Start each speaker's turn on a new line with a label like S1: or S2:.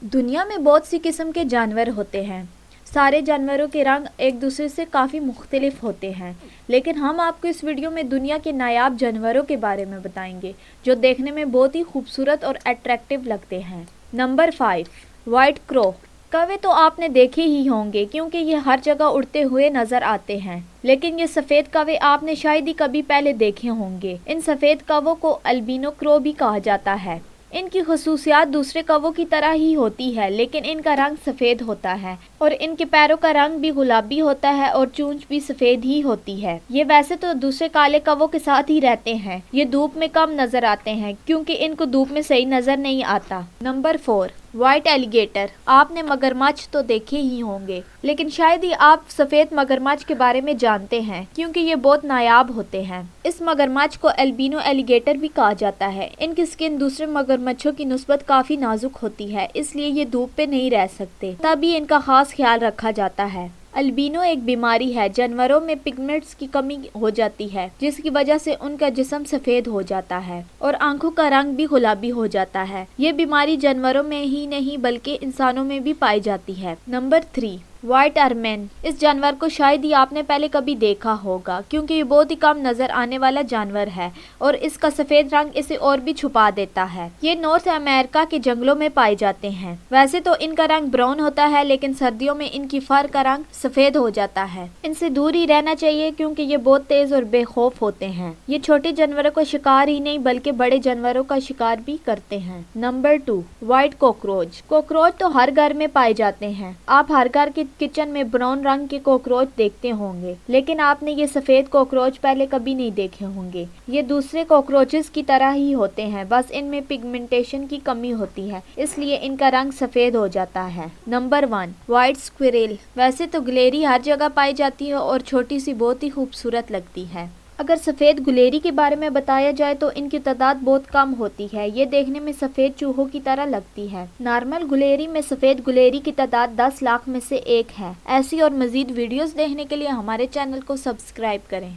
S1: दुनिया में बहुत सी किस्म के जानवर होते हैं। सारे जानवरों के रंग एक दूसरे से काफ़ी मुख्तलिफ होते हैं, लेकिन हम आपको इस वीडियो में दुनिया के नायाब जानवरों के बारे में बताएंगे जो देखने में बहुत ही खूबसूरत और अट्रैक्टिव लगते हैं। Number 5, white crow. कौवे तो आपने देखे ही होंगे क्योंकि ये हर जगह उड़ते हुए नजर आते हैं, लेकिन ये सफ़ेद कौवे आपने शायद ही कभी पहले देखे होंगे। इन सफ़ेद कौवों को अल्बिनो क्रो भी कहा जाता है। इनकी खसूसियात दूसरे कौवों की तरह ही होती है, लेकिन इनका रंग सफ़ेद होता है और इनके पैरों का रंग भी गुलाबी होता है और चोंच भी सफ़ेद ही होती है। ये वैसे तो दूसरे काले कौवों के साथ ही रहते हैं। ये धूप में कम नजर आते हैं क्योंकि इनको धूप में सही नजर नहीं आता। Number 4, white alligator. आपने मगरमच्छ तो देखे ही होंगे, लेकिन शायद ही आप सफ़ेद मगरमच्छ के बारे में जानते हैं क्योंकि ये बहुत नायाब होते हैं। इस मगरमच्छ को एल्बिनो एलिगेटर भी कहा जाता है। इनकी स्किन दूसरे मगरमच्छों की निस्बत काफ़ी नाजुक होती है, इसलिए ये धूप पे नहीं रह सकते, तभी इनका खास ख्याल रखा जाता है। अल्बिनो एक बीमारी है। जानवरों में पिगमेंट्स की कमी हो जाती है, जिसकी वजह से उनका जिस्म सफ़ेद हो जाता है और आंखों का रंग भी गुलाबी हो जाता है। ये बीमारी जानवरों में ही नहीं बल्कि इंसानों में भी पाई जाती है। Number 3, white ermine. इस जानवर को शायद ही आपने पहले कभी देखा होगा क्योंकि ये बहुत ही कम नजर आने वाला जानवर है और इसका सफ़ेद रंग इसे और भी छुपा देता है। ये नॉर्थ अमेरिका के जंगलों में पाए जाते हैं। वैसे तो इनका रंग ब्राउन होता है, लेकिन सर्दियों में इनकी फर का रंग सफ़ेद हो जाता है। इनसे दूर ही रहना चाहिए क्योंकि ये बहुत तेज और बेखौफ होते हैं। ये छोटे जानवरों का शिकार ही नहीं बल्कि बड़े जानवरों का शिकार भी करते हैं। Number 2, white cockroach. कॉकरोच तो हर घर में पाए जाते हैं। आप हर घर के किचन में ब्राउन रंग के कॉकरोच देखते होंगे, लेकिन आपने ये सफ़ेद कॉकरोच पहले कभी नहीं देखे होंगे। ये दूसरे कॉकरोचेस की तरह ही होते हैं, बस इनमें पिगमेंटेशन की कमी होती है, इसलिए इनका रंग सफ़ेद हो जाता है। Number 1, white squirrel. वैसे तो गिलहरी हर जगह पाई जाती है और छोटी सी बहुत ही खूबसूरत लगती है। अगर सफ़ेद गुलेरी के बारे में बताया जाए तो इनकी तादाद बहुत कम होती है। ये देखने में सफ़ेद चूहों की तरह लगती है। नॉर्मल गुलेरी में सफ़ेद गुलेरी की तादाद 10 लाख में से एक है। ऐसी और मज़ीद वीडियोस देखने के लिए हमारे चैनल को सब्सक्राइब करें।